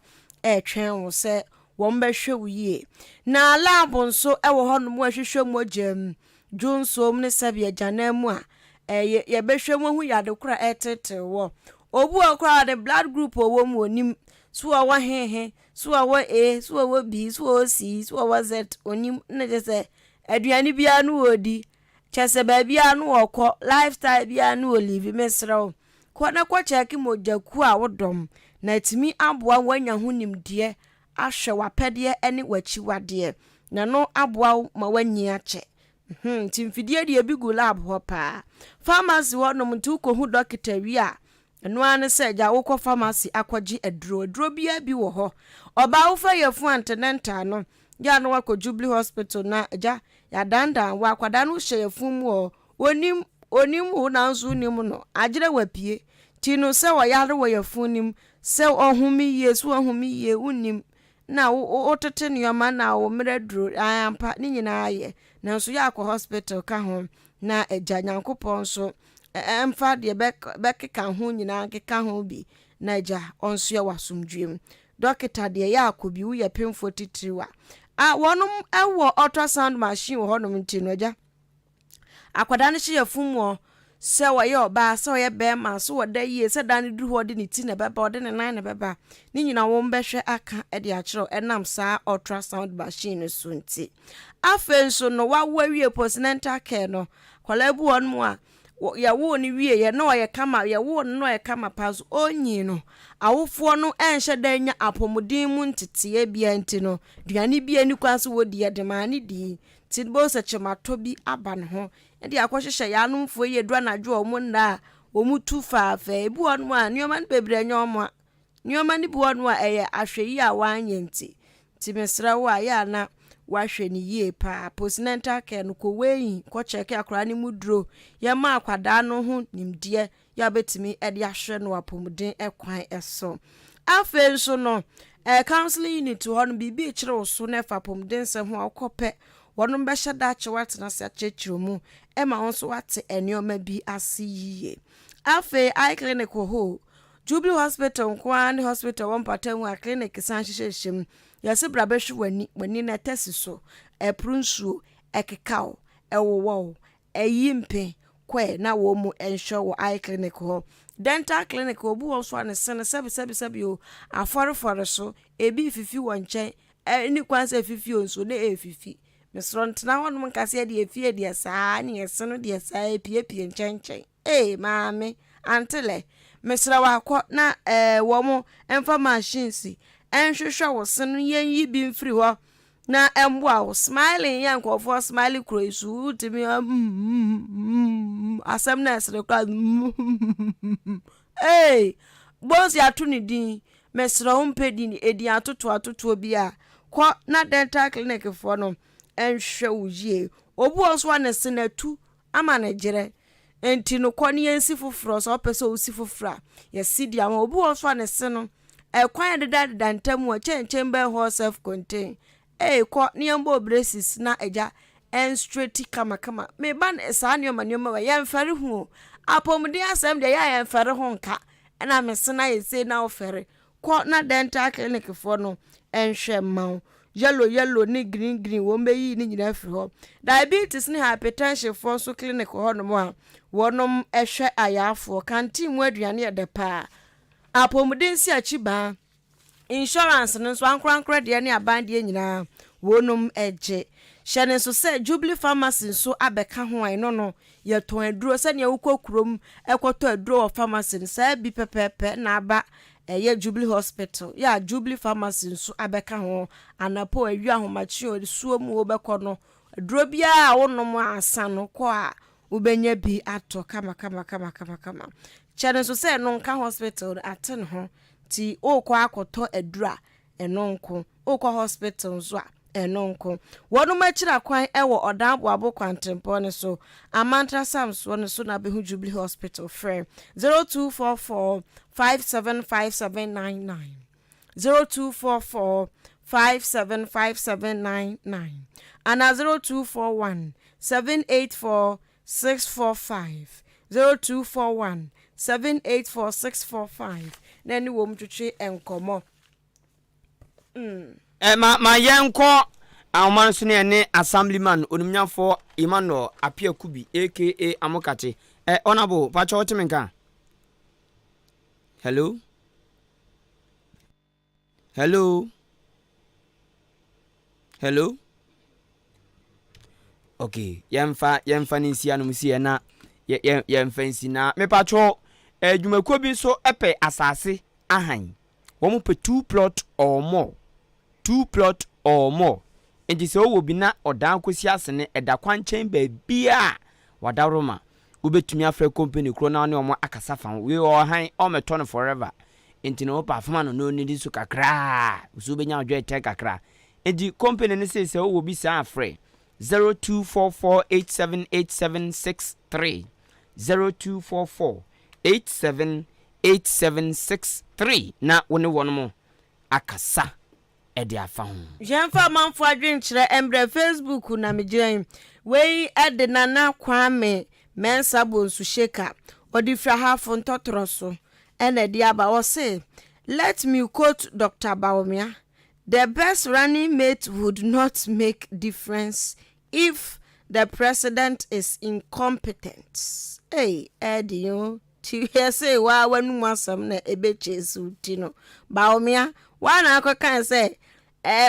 Speaker 2: twɛn wo sɛ wɔn bɛhwɛ wo yie na lab nso ɛwɔ hɔ no mu ahwehwɛ mu agyam junsom ne sɛbe agyanan mu a ye bɛhwɛ mu hu yade kora ɛtete wɔ obu akora de blood group owo mu onim so wɔ hehe so wɔ A so wɔ B so wɔ C so wɔ Z onim ne je sɛ aduane bia no odi kyese ba bia no wɔkɔ lifestyle bia no olive mesrɛw kwana kwa check mojaku a wodom na timi aboa wanya honimde ahwe wapede ene wachiwade na no aboa ma wanyi ache timfidie de bi gu lab ho pa pharmacy wonom nti ukohu doctor wi a eno ane se ja wokɔ pharmacy akɔgye aduro bia bi wo ho oba wo fa yafu antenenta no ya no wakɔ Jubilee Hospital na ja ya dandan wa kwada no hye yafu mu onim wo na nso nim no agire wapie ti no se wo yare wo yafu nim se ohumi yesu ohumi ye unim na wo tete nneoma na wo mredro ampa ni nyina aye na nso ya akɔ hospital ka ho na agya Nyankopɔn so emfa de bekeka ho nyina keka ho bi na agya onso ya wasomdwem doctor de ya akɔbi wo ya pemfo titiriwa wonom ɛwɔ ultrasound machine wo honom ntino agya akwada no hye yafumu se woye oba se woye bema so woda yie se dan du ho de ne ti na beba ode ne nan na beba ni nyina wo mbehwe aka e de akero enam saa ultrasound machine so nti afen so no wawie postnatal care no kwalabu won mu a ya wo ni wie ye na woye kama ya wo no ye kama paso onyi no awofo no enhye danya apomudin mu ntete bia nti no duane bia ni kwanso wodi ye de mane di tidbo se chemato bi aba ne ho ndi akohwehwe ya nomfo ye dua na dwo omu na omu tu faafa ebu onu a nioma ne bebre nyomo nioma ne bu onu a eye ahweyi a wanye nti timesra wo a ya na wahwe ni yie pa postnatal care no ko weyi ko check akora ne mudro ya ma akwada no ho nimde ya betimi e de ahwe no apomuden ekwan eso afen so no counseling unit ho no bibi kire so na fa apomuden se ho akope wonom be hyeda chewat na se chechiro mu e ma won so wate enioma bi asiye afe eye clinic ho Jubilee Hospital kwa ne hospital won patam a clinic san hyehyehyem yase brabehwe wani na tesi so prunsuo ekekao ewowo eyimpe kwe na wo mu ensure wo eye clinic ho dental clinic obu wo so ane sene sebi o afore so ebi fifi won chen ni kwanse fifi onso na efifi mesront na hono nkase de efie de saa ne yeseno de saa pie nchenchen maame antele mesra wakọ na wo mo emfa machines enhwehwe wo seno yen yi bi mfiri ho na emboa wo smiling yan kofo smile kroisu utimi asem na esre kwa boss ya to ne din mesra umpedi ni edi atoto bi a kọ na dental clinic fo no enhwe wo yie obu oso na senatu ama na gere enti no kọ ne yensi foforo so pese o si foforo ya sidi ama obu oso na se no kwan deda ntamu a chenchem be ho self contain kọ ne mbo braces na eja en straight kama me ban esa nyoma wa ya mfare hu apomde asem de ya mfare ho nka na me sena yese na ofere kọ na dental clinic fo no enhwe mawo yellow ni green wo meyi ni nyina firi ho diabetes ni hypertension fo so clinic ho no mo a wonom ehwe ayafo kanti mu aduane de pa apomden si achiba insurance no so ankrankra de ne aban de nyina wonom eje hyene so se Jubilee Pharmacy so abeka ho ai no yeton aduro se ne wukokurom ekoto aduro of pharmacy sa bi pepepe na aba eye Jubilee Hospital ya Jubilee Pharmacy so abeka ho anapo awi ahomachi osuo mu obekọ no aduro bia wonom asa no kọ a ubenya bi ato kama chene so se no nka hospital aten ho ti okọ akoto adura enonko okọ hospital so a enonko wonu machira kwan ewo odambo abo kwantempo ne so amantra sams wonu so na behu Jubilee Hospital frame 0244 575799 0244 575799 ana 0241 784 645 0241 784 645 nani wo mtwetwe enkomo
Speaker 1: ma yenko awman so ne assemblyman onumnyafo Emmanuel Apia Kubi aka Amokate honorable pacho otimenka hello okay yemfa ni sia no musie na yemfa nsi na me pacho adwumako bi so epe asase ahan wo mo pe 2 plot or more enti se wo bi na odan kosi asene eda kwanchen ba bia wadaroma ubetumi afra company kro na ne omo akasa fan we o han o meto forever enti no performance no need so kakra so benya odwe te kakra enti company ne se wo bi sa afre 0244878763 0244878763 na woni wono akasa edi afa ho
Speaker 2: jenfa manfo adwenkyere embre Facebook na megiran we ede nana kwame mensa bonsu sheka odi fra hafo ntotoro so ene di aba o say let me quote Dr. Baumia, the best running mate would not make difference if the president is incompetent. Eddie, you say, "Wa when wasam na ebechesu tino." Baumia, one I can say,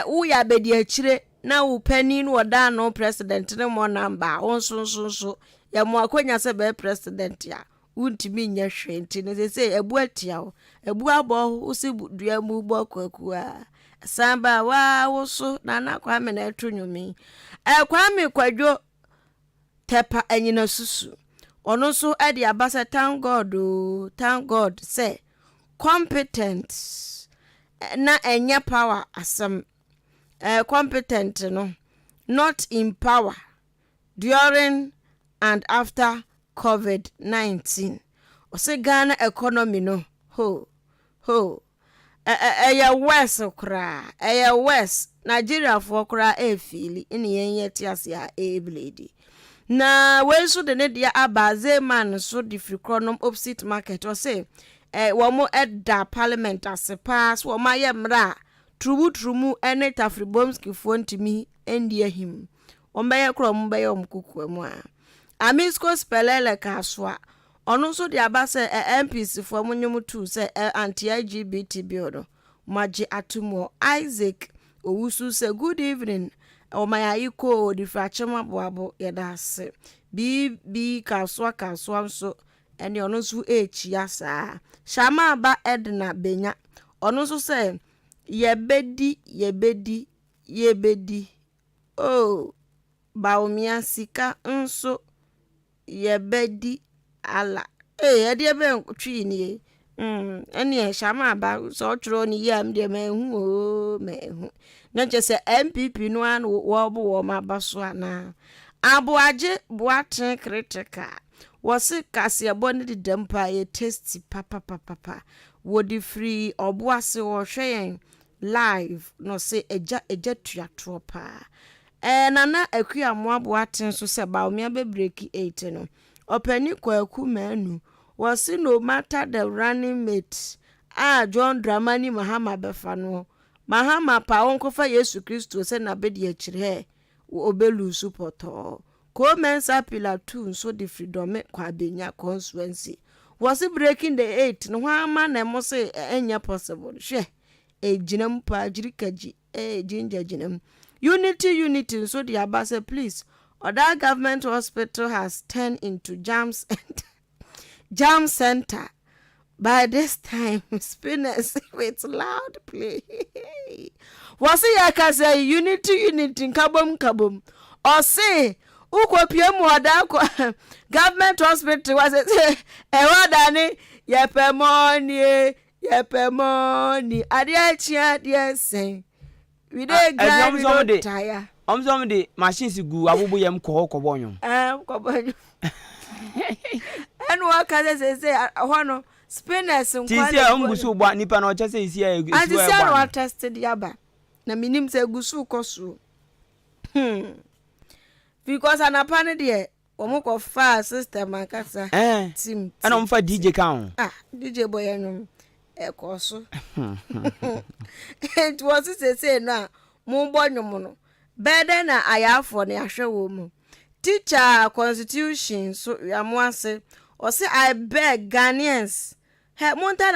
Speaker 2: we are bedi chire na upeni no da no president no mo number. So ya mo akonya se be president ya. Untimi nya hwenti ne say ebu atia o ebu abo usi dua mu bo kwakua samba wa woso na kwame na etonyomi kwame kwadwo tepa anyina susu ono so e de abasa thank God say competent na enya power asem competent no not in power during and after COVID-19. Ose Ghana economy no eya west okra eya west Nigeria for okra feel in yen tiase a blade na we so de ne dia abaze man so di frikronom opposite market o say wo mo edda parliament asepas wo ma ye mra trumu ene tafribomski fontimi endia him o mbe krom be yom kuku mu a Amisko spelele kaswa ono so de abase MPs for munyum tu se anti-LGBT bill maji atumo Isaac Owusu say good evening o my iko di frachema boabo yedase bi kaswa so ene ono so echia saa shama ba edna benya ono so se yebedi oh baumia sika nso yebedi ala ede ebe twi ni ene shama ba so tro ni yam de mehu o mehu na je se MPP no an wo bo ma baso ana aboaje boaten critical wose Kasiebo ne de dempa ye tasty papa wodi free oboase wo hwen live no se eja tuato pa nana akuamo aboaten so se ba omia be break 8 no opani kwaku manu wose no matter the running mate John Dramani Mahama befa no Mahama pa onkofa Yesu Kristo se na bedi akire obelu supporto ko mensa pillar 2 so the freedom kwa benya constituency was breaking the 8 no ama na mo se enya possible hwe ejinam pa jirikaji jinja jinam unity so the abase please other government hospital has turned into jam center by this time spinners with loud play was ya ka say unity kabom or say ukopie mu oda ko government hospital was say e wada ni yepemoni ade achia de sen we dey grind we tire
Speaker 1: omzom de machines gu abubu yam ko bonyo
Speaker 2: enu aka say ho no spinners
Speaker 1: nkwale ti se omgusu gba nipa na o che say isi egu
Speaker 2: isi we gba na tested yaba na minim say gusu koso because anapane de omukọ fa system akasa team
Speaker 1: ana omfa DJ kan
Speaker 2: DJ boy enum ekoso it was say na mo gbonyum no better na ayafo na ahwe wo mu teacher constitution so yamo ase o say I beg Ghanaians he monta